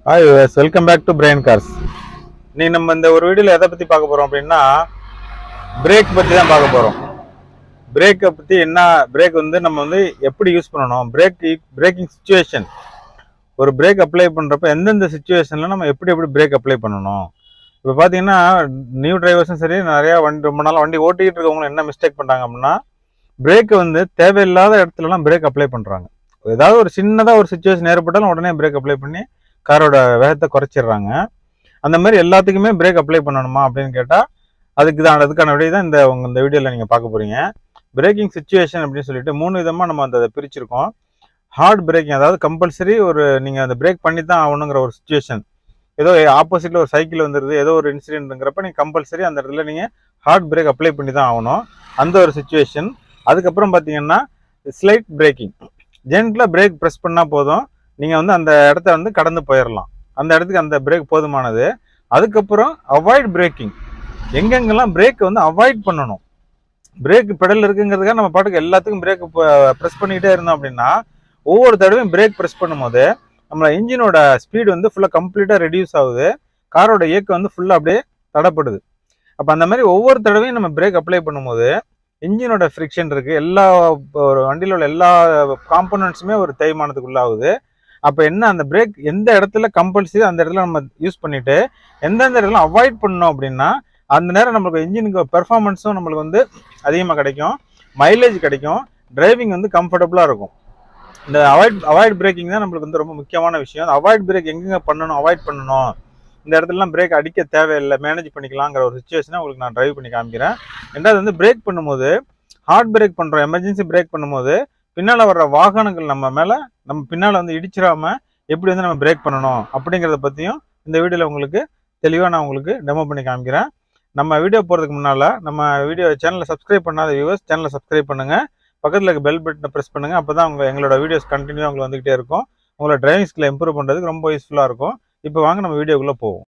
Hi welcome back to brain cars. நீ நம்ம இந்த ஒரு வீடியோவில் எதை பற்றி பார்க்க போகிறோம் அப்படின்னா பிரேக் பற்றி தான் பார்க்க போகிறோம். பிரேக்கை பற்றி என்ன, பிரேக் வந்து நம்ம வந்து எப்படி யூஸ் பண்ணணும், பிரேக்கிங் சுச்சுவேஷன், ஒரு பிரேக் அப்ளை பண்ணுறப்ப எந்தெந்த சுச்சுவேஷனில் நம்ம எப்படி பிரேக் அப்ளை பண்ணணும். இப்போ பார்த்தீங்கன்னா நியூ டிரைவர்ஸும் சரி, நிறையா ரொம்ப நாள் வண்டி ஓட்டிக்கிட்டு இருக்கவங்களும் என்ன மிஸ்டேக் பண்ணுறாங்க அப்படின்னா பிரேக்கை வந்து தேவையில்லாத இடத்துலலாம் பிரேக் அப்ளை பண்ணுறாங்க. ஏதாவது ஒரு சின்னதாக ஒரு சுச்சுவேஷன் ஏற்பட்டாலும் உடனே பிரேக் அப்ளை பண்ணி காரோட வேகத்தை குறைச்சிடுறாங்க. அந்த மாதிரி எல்லாத்துக்குமே பிரேக் அப்ளை பண்ணணுமா அப்படின்னு கேட்டால் அதுக்கான விடை தான் இந்த வீடியோவில் நீங்கள் பார்க்க போகிறீங்க. பிரேக்கிங் சுச்சுவேஷன் அப்படின்னு சொல்லிட்டு 3 விதமாக நம்ம அந்த பிரிச்சிருக்கோம். ஹார்ட் பிரேக்கிங், அதாவது கம்பல்சரி நீங்கள் அந்த பிரேக் பண்ணி தான் ஆகணுங்கிற ஒரு சுச்சுவேஷன். ஏதோ ஆப்போசிட்டில் ஒரு சைக்கிள் வந்துடுது, ஏதோ ஒரு இன்சிடென்ட்ங்கிறப்ப நீங்கள் கம்பல்சரி அந்த இடத்துல நீங்கள் ஹார்ட் பிரேக் அப்ளை பண்ணி தான் ஆகணும், அந்த ஒரு சுச்சுவேஷன். அதுக்கப்புறம் பார்த்தீங்கன்னா slight braking, gentle brake press பண்ணால் போதும், நீங்கள் வந்து அந்த இடத்த வந்து கடந்து போயிடலாம், அந்த இடத்துக்கு அந்த பிரேக் போதுமானது. அதுக்கப்புறம் அவாய்ட் பிரேக்கிங், எங்கெங்கெல்லாம் பிரேக் வந்து அவாய்ட் பண்ணணும். பிரேக் பெடல் இருக்குங்கிறதுக்காக நம்ம பாட்டுக்கு எல்லாத்துக்கும் பிரேக் ப்ரெஸ் பண்ணிக்கிட்டே இருந்தோம் அப்படின்னா ஒவ்வொரு தடவையும் பிரேக் ப்ரெஸ் பண்ணும்போது நம்ம இன்ஜினோட ஸ்பீடு வந்து ஃபுல்லாக கம்ப்ளீட்டாக ரெடியூஸ் ஆகுது, காரோட இயக்கம் வந்து ஃபுல்லாக அப்படியே தடப்படுது. அப்போ அந்த மாதிரி ஒவ்வொரு தடவையும் நம்ம பிரேக் அப்ளை பண்ணும்போது இன்ஜினோட ஃப்ரிக்ஷன் இருக்குது, ஒரு வண்டியில் உள்ள எல்லா காம்போனன்ட்ஸுமே ஒரு தேய்மானத்துக்கு உள்ளாகுது. அப்போ என்ன, அந்த பிரேக் எந்த இடத்துல கம்பல்சரி அந்த இடத்துல நம்ம யூஸ் பண்ணிட்டு எந்தெந்த இடத்துல அவாய்ட் பண்ணோம் அப்படின்னா அந்த நேரம் நம்மளுக்கு இன்ஜினுக்கு பெர்ஃபார்மன்ஸும் நம்மளுக்கு வந்து அதிகமாக கிடைக்கும், மைலேஜ் கிடைக்கும், டிரைவிங் வந்து கம்ஃபர்டபுளாக இருக்கும். இந்த அவாய்ட் பிரேக்கிங் தான் நம்மளுக்கு வந்து ரொம்ப முக்கியமான விஷயம். அவாய்ட் பிரேக் எங்கெங்க பண்ணணும், அவாய்ட் பண்ணணும், இந்த இடத்துலலாம் பிரேக் அடிக்க தேவையில்லை, மேனேஜ் பண்ணிக்கலாங்கிற ஒரு சுச்சுவேஷனை உங்களுக்கு நான் டிரைவ் பண்ணி காமிக்கிறேன். ரெண்டாவது வந்து பிரேக் பண்ணும்போது ஹார்ட் பிரேக் பண்ணுறோம், எமர்ஜென்சி பிரேக் பண்ணும்போது பின்னால் வர்ற வாகனங்கள் நம்ம பின்னால் வந்து இடிச்சிடாம எப்படி வந்து நம்ம பிரேக் பண்ணணும் அப்படிங்கிறத பற்றியும் இந்த வீடியோவில் உங்களுக்கு தெளிவாக நான் உங்களுக்கு டெமோ பண்ணி காமிக்கிறேன். நம்ம வீடியோ போகிறதுக்கு முன்னால் நம்ம வீடியோ சேனலை சப்ஸ்கிரைப் பண்ணாத வியூவர்ஸ் சேனலை சப்ஸ்கிரைப் பண்ணுங்கள், பக்கத்தில் இருக்க பெல் பட்டனை ப்ரெஸ் பண்ணுங்கள். அப்போ தான் எங்களோட வீடியோஸ் கண்டினியூ உங்களுக்கு வந்துகிட்டே இருக்கும், உங்களோட டிரைவிங் ஸ்கில்லை இம்ப்ரூவ் பண்ணுறதுக்கு ரொம்ப யூஸ்ஃபுல்லாக இருக்கும். இப்போ வாங்க நம்ம வீடியோக்குள்ளே போவோம்.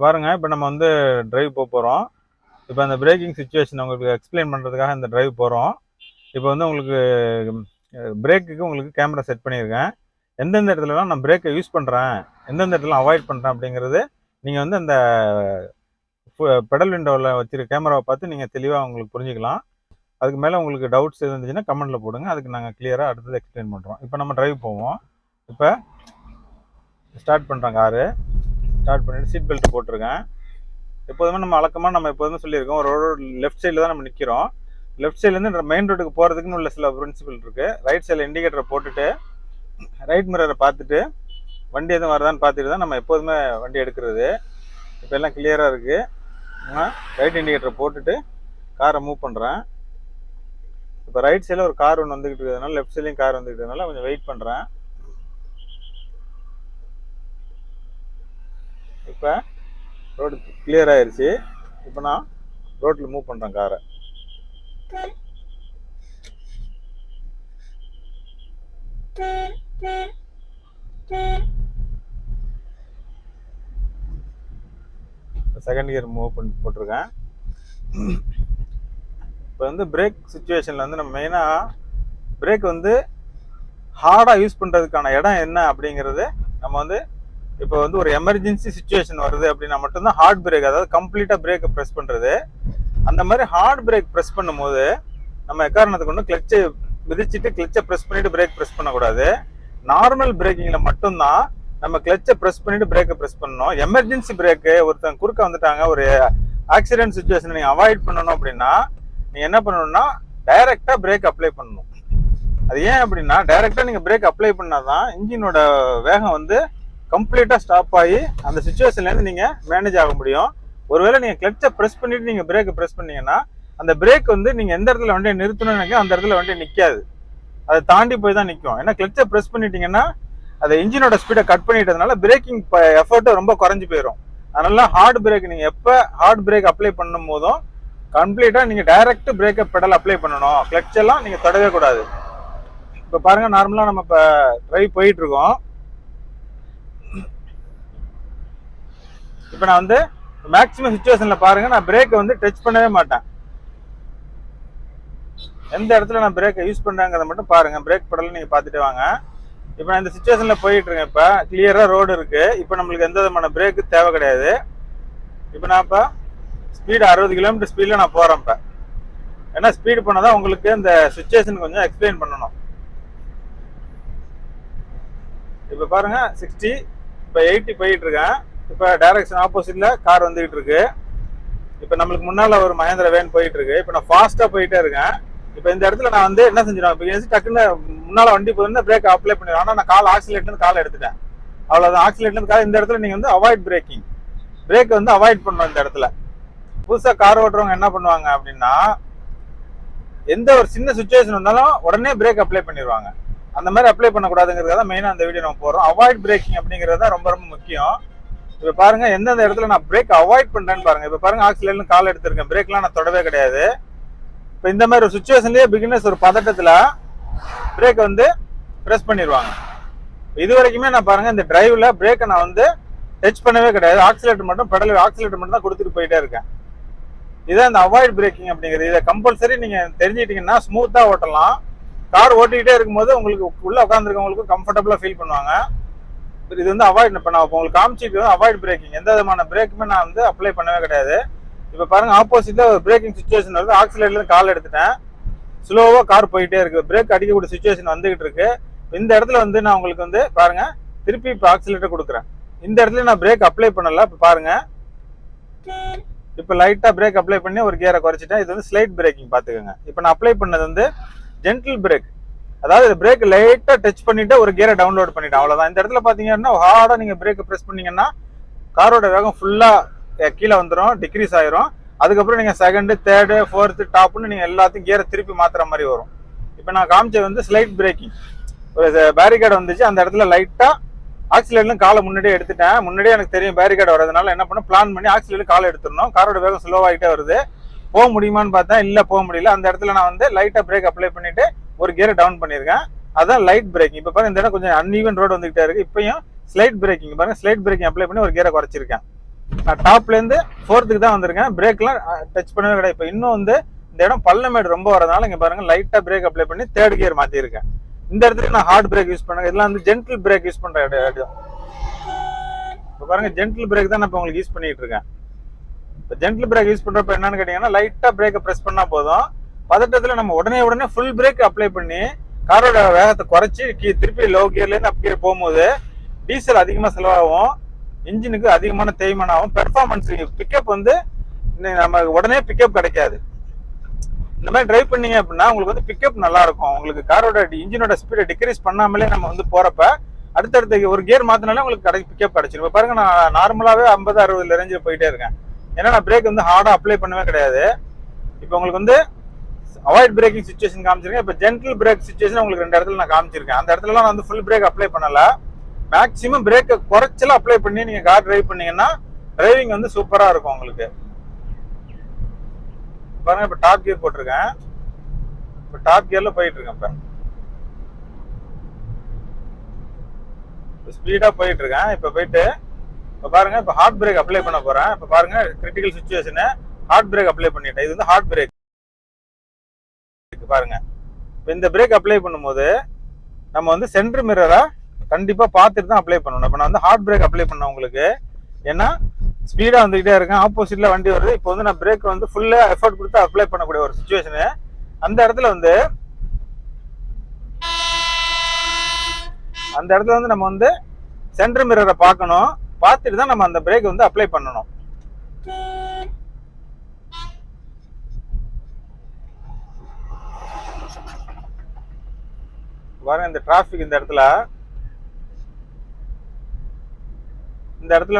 பாருங்க, இப்போ நம்ம வந்து டிரைவ் போகிறோம். இப்போ அந்த பிரேக்கிங் சுச்சுவேஷன் உங்களுக்கு எக்ஸ்பிளைன் பண்ணுறதுக்காக இந்த டிரைவ் போகிறோம். இப்போ வந்து உங்களுக்கு பிரேக்குக்கு உங்களுக்கு கேமரா செட் பண்ணியிருக்கேன். எந்தெந்த இடத்துலலாம் நான் பிரேக்கை யூஸ் பண்ணுறேன், எந்தெந்த இடத்துல அவாய்ட் பண்ணுறேன் அப்படிங்கிறது நீங்கள் வந்து அந்த பெடல் விண்டோவில் வச்சுருக்க கேமராவை பார்த்து நீங்கள் தெளிவாக உங்களுக்கு புரிஞ்சுக்கலாம். அதுக்கு மேலே உங்களுக்கு டவுட்ஸ் இருந்துச்சுன்னா கமெண்ட்டில் போடுங்க, அதுக்கு நாங்கள் கிளியராக அடுத்தது எக்ஸ்பிளைன் பண்ணுறோம். இப்போ நம்ம டிரைவ் போவோம். இப்போ ஸ்டார்ட் பண்ணுறோம், காரு ஸ்டார்ட் பண்ணிவிட்டு சீட் பெல்ட் போட்டிருக்கேன். எப்போதுமே நம்ம வழக்கமாக நம்ம எப்போதுமே சொல்லியிருக்கோம், ஒரு ரோடு லெஃப்ட் சைடில் தான் நம்ம நிற்கிறோம். லெஃப்ட் சைட்லேருந்து மெயின் ரோட்டுக்கு போகிறதுக்குன்னு உள்ள சில பிரின்சிபல் இருக்குது. ரைட் சைடில் இண்டிகேட்டரை போட்டுட்டு ரைட் மிரரை பார்த்துட்டு வண்டி எதுவும் வருதான்னு பார்த்துட்டு தான் நம்ம எப்போதுமே வண்டி எடுக்கிறது. இப்போ எல்லாம் கிளியராக இருக்குது. ரைட் இண்டிகேட்டரை போட்டுட்டு காரை மூவ் பண்ணுறேன். இப்போ ரைட் சைடில் ஒரு கார் ஒன்று வந்துக்கிட்டு இருக்கிறதுனால லெஃப்ட் சைட்லேயும் கார் வந்துக்கிட்டு இருக்கிறதுனால கொஞ்சம் வெயிட் பண்ணுறேன். இப்போ ரோடு கிளியர் ஆயிடுச்சு. இப்போ நான் ரோட்டில் மூவ் பண்ணுறேன் காரை. செகண்ட் கியர் மூவ் பண்ணி போட்டிருக்கேன். இப்போ வந்து பிரேக் சுச்சுவேஷனில் வந்து நம்ம மெயினாக பிரேக் வந்து ஹார்டாக யூஸ் பண்ணுறதுக்கான இடம் என்ன அப்படிங்கிறது நம்ம வந்து இப்போ வந்து ஒரு எமர்ஜென்சி சுச்சுவேஷன் வருது அப்படின்னா மட்டும்தான் ஹார்ட் பிரேக், அதாவது கம்ப்ளீட்டாக பிரேக்கை ப்ரெஸ் பண்ணுறது. அந்த மாதிரி ஹார்ட் பிரேக் ப்ரெஸ் பண்ணும்போது நம்ம எக்காரணத்துக்கு ஒன்று கிளச்சை மிதிச்சுட்டு கிளச்சை ப்ரெஸ் பண்ணிவிட்டு பிரேக் ப்ரெஸ் பண்ணக்கூடாது. நார்மல் பிரேக்கிங்கில் மட்டும்தான் நம்ம கிளச்சை ப்ரெஸ் பண்ணிவிட்டு பிரேக்கை ப்ரெஸ் பண்ணணும். எமர்ஜென்சி பிரேக்கு, ஒருத்தங்க குறுக்க வந்துட்டாங்க, ஒரு ஆக்சிடென்ட் சுச்சுவேஷனை நீங்கள் அவாய்ட் பண்ணணும் அப்படின்னா நீங்கள் என்ன பண்ணணும்னா டைரெக்டாக பிரேக் அப்ளை பண்ணணும். அது ஏன் அப்படின்னா டைரெக்டாக நீங்கள் பிரேக் அப்ளை பண்ணால் தான் இன்ஜினோட வேகம் வந்து கம்ப்ளீட்டாக ஸ்டாப் ஆகி அந்த சுச்சுவேஷன்லேருந்து நீங்கள் மேனேஜ் ஆக முடியும். ஒருவேளை நீங்கள் கிளச்சை ப்ரெஸ் பண்ணிவிட்டு நீங்கள் பிரேக்கை ப்ரெஸ் பண்ணீங்கன்னா அந்த பிரேக் வந்து நீங்கள் எந்த இடத்துல வண்டியை நிறுத்தணும்னு நினைக்க அந்த இடத்துல வண்டியை நிற்காது, அதை தாண்டி போய் தான் நிற்கும். ஏன்னா கிளச்சை ப்ரெஸ் பண்ணிட்டீங்கன்னா அதை இன்ஜினோட ஸ்பீடை கட் பண்ணிட்டதுனால பிரேக்கிங் எஃபர்ட்டு ரொம்ப குறைஞ்சி போயிடும். அதனால ஹார்ட் பிரேக் நீங்கள் எப்போ ஹார்ட் பிரேக் அப்ளை பண்ணும் போதும் கம்ப்ளீட்டாக நீங்கள் டைரக்ட் பிரேக்கை பெடல் அப்ளை பண்ணணும், கிளச்செல்லாம் நீங்கள் தொடவே கூடாது. இப்போ பாருங்கள், நார்மலாக நம்ம இப்போ டிரைவ் போயிட்டுருக்கோம். இப்போ நான் வந்து மேக்ஸிமம் சுச்சுவேஷன்ல பாருங்க, நான் பிரேக்கை வந்து டச் பண்ணவே மாட்டேன். எந்த இடத்துல நான் பிரேக்கை யூஸ் பண்றேங்கிறத மட்டும் பாருங்க. பிரேக் படல நீங்க பாத்துட்டு வாங்க. இப்போ நான் இந்த சுச்சுவேஷன்ல போயிட்டு இருக்கேன். இப்போ கிளியரா ரோடு இருக்கு. இப்போ நம்மளுக்கு எந்த விதமான பிரேக்கு தேவை கிடையாது. இப்போ நான் இப்போ ஸ்பீடு 60 கிலோமீட்டர் ஸ்பீட்ல நான் போறேன். இப்போ ஏன்னா ஸ்பீடு பண்ணாதான் உங்களுக்கு இந்த சுச்சுவேஷன் கொஞ்சம் எக்ஸ்பிளைன் பண்ணணும். இப்போ பாருங்க 60, இப்போ 80 போயிட்டு இருக்கேன். இப்போ டைரக்ஷன் ஆப்போசிட்ல கார் வந்துகிட்டு இருக்கு. இப்போ நம்மளுக்கு முன்னால ஒரு மகேந்திர வேன் போயிட்டு இருக்கு. இப்போ நான் ஃபாஸ்டா போயிட்டே இருக்கேன். இப்போ இந்த இடத்துல நான் வந்து என்ன செஞ்சிடும், இப்போ டக்குன்னு முன்னால வண்டி போயிருந்தா பிரேக் அப்ளை பண்ணிடுவேன். ஆனால் நான் கால் ஆக்சிலேட்டர் காலை எடுத்துட்டேன், அவ்வளோதான். ஆக்சிலேட்டர் கால் இந்த இடத்துல நீங்க வந்து அவாய்ட் பிரேக்கிங், பிரேக் வந்து அவாய்ட் பண்ணணும். இந்த இடத்துல புதுசாக கார் ஓட்டுறவங்க என்ன பண்ணுவாங்க அப்படின்னா, எந்த ஒரு சின்ன சுச்சுவேஷன் வந்தாலும் உடனே பிரேக் அப்ளை பண்ணிடுவாங்க. அந்த மாதிரி அப்ளை பண்ணக்கூடாதுங்கிறத மெயினாக அந்த வீடியோ நம்ம போடுறோம். அவாய்ட் பிரேக்கிங் அப்படிங்கிறது தான் ரொம்ப ரொம்ப முக்கியம். இப்போ பாருங்க எந்தெந்த இடத்துல நான் பிரேக் அவாய்ட் பண்றேன்னு பாருங்க. இப்போ பாருங்க ஆக்சிலேட்டர் கால் எடுத்திருக்கேன், பிரேக்லாம் நான் தொடவே கிடையாது. இப்போ இந்த மாதிரி ஒரு சுச்சுவேஷன்லயே பிகினர்ஸ் ஒரு பதட்டத்தில் பிரேக் வந்து ப்ரெஸ் பண்ணிடுவாங்க. இது வரைக்குமே நான் பாருங்க இந்த டிரைவ்ல பிரேக்கை நான் வந்து டச் பண்ணவே கிடையாது. ஆக்சிலேட்டர் மட்டும் ஆக்சிலேட்டர் மட்டும் தான் கொடுத்துட்டு போயிட்டே இருக்கேன். இதான் இந்த அவாய்ட் பிரேக்கிங் அப்படிங்கிறது. இதை கம்பல்சரி நீங்க தெரிஞ்சுக்கிட்டீங்கன்னா ஸ்மூத்தா ஓட்டலாம். கார் ஓட்டிக்கிட்டே இருக்கும்போது உங்களுக்கு உள்ள உட்காந்துருக்கவங்களுக்கும் கம்ஃபர்டபுளா ஃபீல் பண்ணுவாங்க. இது வந்து அவாய்ட், இப்போ நான் உங்களுக்கு காமிச்சிட்டு அவாய்ட் பிரேக்கிங், எந்த விதமான பிரேக்குமே நான் வந்து அப்ளை பண்ணவே கிடையாது. இப்போ பாருங்க ஆப்போசிட்ல ஒரு பிரேக்கிங் சுச்சுவேஷன் வருது. ஆக்சிலேட்டர்ல கால் எடுத்துட்டேன், ஸ்லோவா கார் போயிட்டே இருக்கு, பிரேக் அடிக்கக்கூடிய சுச்சுவேஷன் வந்துகிட்டு இருக்கு. இந்த இடத்துல வந்து நான் உங்களுக்கு வந்து பாருங்க திருப்பி இப்போ ஆக்சிலேட்டர் கொடுக்குறேன். இந்த இடத்துல நான் பிரேக் அப்ளை பண்ணல. இப்போ பாருங்க இப்போ லைட்டா பிரேக் அப்ளை பண்ணி ஒரு கியரை குறைச்சிட்டேன். இது வந்து ஸ்லைட் பிரேக்கிங் பாத்துக்கோங்க. இப்போ நான் அப்ளை பண்ணது வந்து ஜென்டில் பிரேக், அதாவது பிரேக் லைட்டா டச் பண்ணிட்டு ஒரு கியரை டவுன்லோட் பண்ணிட்டேன், அவ்வளவுதான். இந்த இடத்துல பாத்தீங்கன்னா ஹார்டா நீங்க பிரேக் பிரஸ் பண்ணீங்கன்னா காரோட வேகம் ஃபுல்லா கீழே வந்துடும், டிக்ரீஸ் ஆயிரும். அதுக்கப்புறம் நீங்க செகண்ட், தேர்டு, ஃபோர்த்து, டாப்னு நீங்க எல்லாத்தையும் கியரை திருப்பி மாத்துற மாதிரி வரும். இப்போ நான் காமிச்சது வந்து ஸ்லைட் பிரேக்கிங். ஒரு பேரிகேட் வந்துச்சு, அந்த இடத்துல லைட்டா ஆக்சிலேட்டர்ல காலை முன்னாடியே எடுத்துட்டேன். முன்னாடியே எனக்கு தெரியும் பேரிகேட் வரதுனால என்ன பண்ண பிளான் பண்ணி ஆக்சிலேட்டர் காலை எடுத்துடணும். காரோட வேகம் ஸ்லோவாகிட்டே வருது, போக முடியுமான்னு பார்த்தேன், இல்ல போக முடியல. அந்த இடத்துல நான் வந்து லைட்டா பிரேக் அப்ளை பண்ணிட்டு ஒரு கியரை டவுன் பண்ணியிருக்கேன். அதான் லைட் பிரேக்கிங். இப்போ பாருங்க இந்த இடம் கொஞ்சம் அன்ஈவன் ரோடு வந்துகிட்டே இருக்கு. இப்பயும் ஸ்லைட் பிரேக்கிங் பாருங்க, ஸ்லைட் பிரேக்கிங் அப்ளை பண்ணி ஒரு கியரை குறைச்சிருக்கேன். நான் டாப்ல இருந்து ஃபோர்த்துக்கு தான் வந்திருக்கேன், பிரேக்லாம் டச் பண்ணவே கிடையாது. இப்போ இன்னும் வந்து இந்த இடம் பள்ளமேடு ரொம்ப வரதுனால இங்க பாருங்க லைட்டா பிரேக் அப்ளை பண்ணி தேர்ட் கியர் மாத்திருக்கேன். இந்த இடத்துல நான் ஹார்ட் பிரேக் யூஸ் பண்ணேன். இதெல்லாம் வந்து ஜென்டில் பிரேக் யூஸ் பண்ற இடம். இப்போ பாருங்க ஜென்டில் பிரேக் தான் நான் இப்போ உங்களுக்கு யூஸ் பண்ணிட்டு இருக்கேன். இப்போ ஜென்டில் பிரேக் யூஸ் பண்றப்ப என்னன்னு கேட்டீங்கன்னா லைட்டா பிரேக்கை பிரஸ் பண்ணா போதும். பதட்டத்துல நம்ம உடனே ஃபுல் பிரேக் அப்ளை பண்ணி காரோட வேகத்தை குறைச்சி திருப்பி லோ கியர்ல இருந்து அப் கியர் போகும்போது டீசல் அதிகமா செலவாகும், இன்ஜினுக்கு அதிகமான தேய்மானம் ஆகும், பெர்ஃபார்மன்ஸ் பிக்கப் வந்து நம்ம உடனே பிக்கப் கிடைக்காது. இந்த மாதிரி டிரைவ் பண்ணீங்க அப்படின்னா உங்களுக்கு வந்து பிக்கப் நல்லா இருக்கும். உங்களுக்கு காரோட இன்ஜினோட ஸ்பீடை டிக்ரீஸ் பண்ணாமலே நம்ம வந்து போறப்ப அடுத்தடுத்த ஒரு கியர் மாத்தினாலே உங்களுக்கு பிக்கப் கிடைச்சிடும். பாருங்க நான் நார்மலாவே 50-60 ரேஞ்சில் போயிட்டே இருக்கேன். ஏன்னா நான் பிரேக் வந்து ஹார்டா அப்ளை பண்ணவே கிடையாது. இப்போ உங்களுக்கு வந்து அவாய்ட் பிரேக்கிங் சுச்சுவேஷன் காமிச்சிருக்கேன். இப்போ ஜென்டில் பிரேக் சுச்சுவேஷன் உங்களுக்கு 2 இடத்துல நான் காமிச்சிருக்கேன். அந்த இடத்துலலாம் நான் வந்து ஃபுல் பிரேக் அப்ளை பண்ணல, மேக்ஸிமம் பிரேக்கை குறைச்சலாம் அப்ளை பண்ணி நீங்க கார் டிரைவ் பண்ணீங்கன்னா டிரைவிங் வந்து சூப்பரா இருக்கும் உங்களுக்கு. பாருங்க இப்ப டாப் கியர் போட்டிருக்கேன், இப்ப டாப் கியர்ல போயிட்டு இருக்கேன். இப்ப ஸ்பீடா போயிட்டு இருக்கேன். இப்ப போயிட்டு இப்ப பாருங்க இப்ப ஹார்ட் பிரேக் அப்ளை பண்ண போறேன். இப்ப பாருங்க critical situation hard brake apply பண்ணிட்டேன். இது வந்து ஹார்ட் பிரேக் பாருங்க. இப்ப இந்த பிரேக் அப்ளை பண்ணும்போது நம்ம வந்து சென்டர் மிரரை கண்டிப்பா பார்த்துட்டு தான் அப்ளை பண்ணணும். இப்ப நான் வந்து ஹார்ட் பிரேக் அப்ளை பண்ண உங்களுக்கு, ஏன்னா ஸ்பீடா வந்துகிட்டே இருக்கேன், ஆப்போசிட்ல வண்டி வருது. இப்போ வந்து நான் பிரேக் வந்து ஃபுல்லா எஃபர்ட் கொடுத்து அப்ளை பண்ணக்கூடிய ஒரு சுச்சுவேஷனு. அந்த இடத்துல வந்து நம்ம வந்து சென்டர் மிரரை பார்க்கணும், பார்த்துட்டு தான் நம்ம அந்த பிரேக் வந்து அப்ளை பண்ணணும். பாருங்க இந்த டிராபிக் இந்த இடத்துல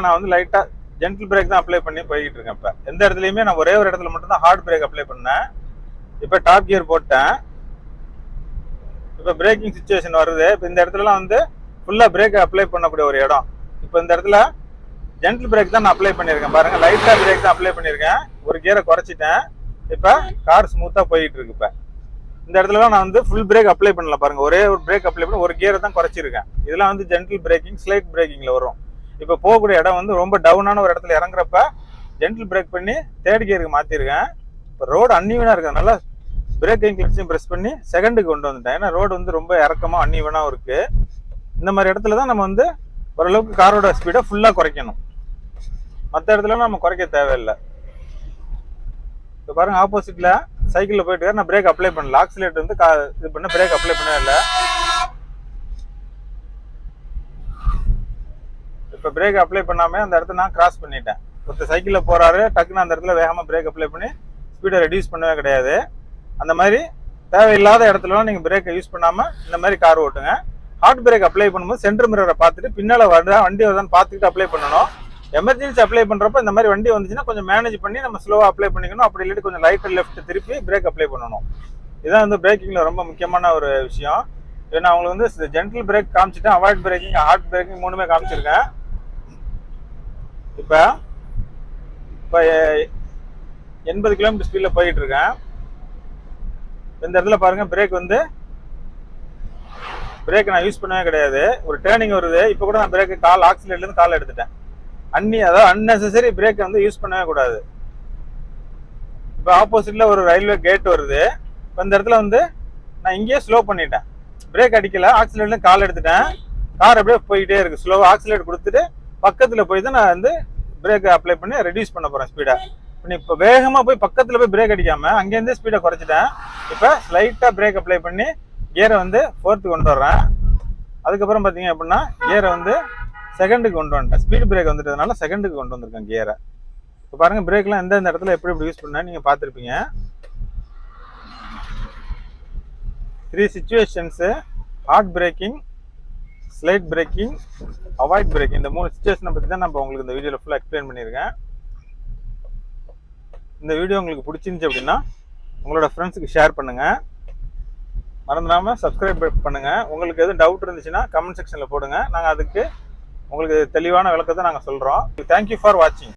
நான் வந்து லைட்டா ஜென்டில் பிரேக் தான் அப்ளை பண்ணி போய்கிட்டு இருக்கேன். இப்ப எந்த இடத்துலயுமே நான் ஒரே ஒரு இடத்துல மட்டும் தான் ஹார்ட் பிரேக் அப்ளை பண்ணேன். இப்ப டாப் கியர் போட்டேன். இப்ப பிரேக்கிங் சுச்சுவேஷன் வருது. இப்ப இந்த இடத்துலலாம் வந்து ஃபுல்லா பிரேக் அப்ளை பண்ணக்கூடிய ஒரு இடம். இப்ப இந்த இடத்துல ஜென்டில் பிரேக் தான் நான் அப்ளை பண்ணியிருக்கேன். பாருங்க லைட்டா பிரேக் தான் அப்ளை பண்ணியிருக்கேன், ஒரு கியரை குறைச்சிட்டேன். இப்ப கார் ஸ்மூத்தா போயிட்டு இருக்கு. இப்ப இந்த இடத்துல நான் வந்து ஃபுல் பிரேக் அப்ளை பண்ணல. பாருங்க ஒரே ஒரு பிரேக் அப்ளை பண்ணி ஒரு கியரை தான் குறைச்சிருக்கேன். இதெல்லாம் வந்து ஜென்டில் பிரேக்கிங், ஸ்லைட் பிரேக்கிங்ல வரும். இப்போ போகக்கூடிய இடம் வந்து ரொம்ப டவுனான ஒரு இடத்துல இறங்குறப்ப ஜென்டில் பிரேக் பண்ணி தேர்ட் கியருக்கு மாற்றிருக்கேன். இப்போ ரோடு அன்இவனாக இருக்கிறதுனால பிரேக்கிங் கிளச்சையும் ப்ரெஸ் பண்ணி செகண்டுக்கு கொண்டு வந்துட்டேன். ஏன்னா ரோடு வந்து ரொம்ப இறக்கமாக அன்இவனாகவும் இருக்குது. இந்த மாதிரி இடத்துல தான் நம்ம வந்து ஓரளவுக்கு காரோட ஸ்பீடை ஃபுல்லாக குறைக்கணும். மற்ற இடத்துல நம்ம குறைக்க தேவையில்லை. இப்போ பாருங்க, ஆப்போசிட்டில் சைக்கிளில் போயிட்டு நான் பிரேக் அப்ளை பண்ணல. ஆக்சிலேட்டர் வந்து இது பண்ண பிரேக் அப்ளை பண்ணவே இல்லை. இப்போ பிரேக் அப்ளை பண்ணாமல் அந்த இடத்த நான் கிராஸ் பண்ணிட்டேன். ஒருத்தர் சைக்கிளில் போகிறாரு, டக்குன்னு அந்த இடத்துல வேகமாக பிரேக் அப்ளை பண்ணி ஸ்பீடை ரெடியூஸ் பண்ணவே கிடையாது. அந்த மாதிரி தேவையில்லாத இடத்துலலாம் நீங்கள் பிரேக்கை யூஸ் பண்ணாமல் இந்த மாதிரி கார் ஓட்டுங்க. ஹார்ட் பிரேக் அப்ளை பண்ணும்போது சென்டர் மிரரை பார்த்துட்டு பின்னால் வண்டி வருதான்னு பார்த்துக்கிட்டு அப்ளை பண்ணணும். எமர்ஜென்சி அப்ளை பண்ணுறப்ப இந்த மாதிரி வண்டி வந்துச்சுன்னா கொஞ்சம் மேனேஜ் பண்ணி நம்ம ஸ்லோவாக அப்ளை பண்ணிக்கணும். அப்படி இல்லாட்டி கொஞ்சம் லைட் லெஃப்ட் திருப்பி பிரேக் அப்ளை பண்ணணும். இதுதான் வந்து பிரேக்கிங்கில் ரொம்ப முக்கியமான ஒரு விஷயம். ஏன்னா அவங்களுக்கு வந்து ஜென்டில் பிரேக் காமிச்சிட்டேன், அவாய்ட் பிரேக்கிங், ஹார்ட் பிரேக்கிங் மூணுமே காமிச்சிருக்கேன். இப்போ 80 கிலோமீட்டர் ஸ்பீடில் போயிட்டு இருக்கேன். இந்த இடத்துல பாருங்க, பிரேக் நான் யூஸ் பண்ணவே கிடையாது. ஒரு டேர்னிங் வருது, இப்போ கூட நான் பிரேக் ஆக்சிலேட்டர்லேருந்து கால் எடுத்துட்டேன். அதாவது அன்னெசரி பிரேக் வந்து யூஸ் பண்ணவே கூடாது. இப்போ ஆப்போசிட்ல ஒரு ரயில்வே கேட் வருது. இப்போ இந்த இடத்துல வந்து நான் இங்கேயே ஸ்லோ பண்ணிட்டேன். பிரேக் அடிக்கல, ஆக்சிலேட்டர்லேருந்து கால் எடுத்துட்டேன். கார் அப்படியே போயிட்டே இருக்கு. ஸ்லோவாக ஆக்சிலேட்டர் கொடுத்துட்டு பக்கத்தில் போய் தான் நான் வந்து பிரேக் அப்ளை பண்ணி ரெடியூஸ் பண்ண போகிறேன் ஸ்பீடை. இப்போ வேகமாக போய் பக்கத்தில் போய் பிரேக் அடிக்காமல் அங்கேருந்தே ஸ்பீடை குறைச்சிட்டேன். இப்போ ஸ்லைட்டாக பிரேக் அப்ளை பண்ணி கியரை வந்து 4th கொண்டு வர்றேன். அதுக்கப்புறம் பார்த்தீங்க அப்படின்னா கியரை வந்து செகண்டுக்கு கொண்டு வந்துட்டேன். ஸ்பீட் பிரேக் வந்துட்டதுனால செகண்டுக்கு கொண்டு வந்திருக்கேன் கியரை. இப்போ பாருங்கள், பிரேக்லாம் எந்தெந்த இடத்துல எப்படி யூஸ் பண்ண நீங்கள் பார்த்துருப்பீங்க. 3 situations: hard braking, slight braking, avoid braking. இந்த 3 சிச்சுவேஷனை பற்றி தான் நான் உங்களுக்கு இந்த வீடியோவில் ஃபுல்லாக எக்ஸ்பிளைன் பண்ணியிருக்கேன். இந்த வீடியோ உங்களுக்கு பிடிச்சிருந்துச்சு அப்படின்னா உங்களோட ஃப்ரெண்ட்ஸுக்கு ஷேர் பண்ணுங்கள். மறந்துடாமல் சப்ஸ்கிரைப் பண்ணுங்கள். உங்களுக்கு எதுவும் டவுட் இருந்துச்சுன்னா கமெண்ட் செக்ஷனில் போடுங்க. நாங்கள் அதுக்கு உங்களுக்கு தெளிவான விளக்கத்தை நாங்கள் சொல்கிறோம். தேங்க்யூ ஃபார் வாட்சிங்.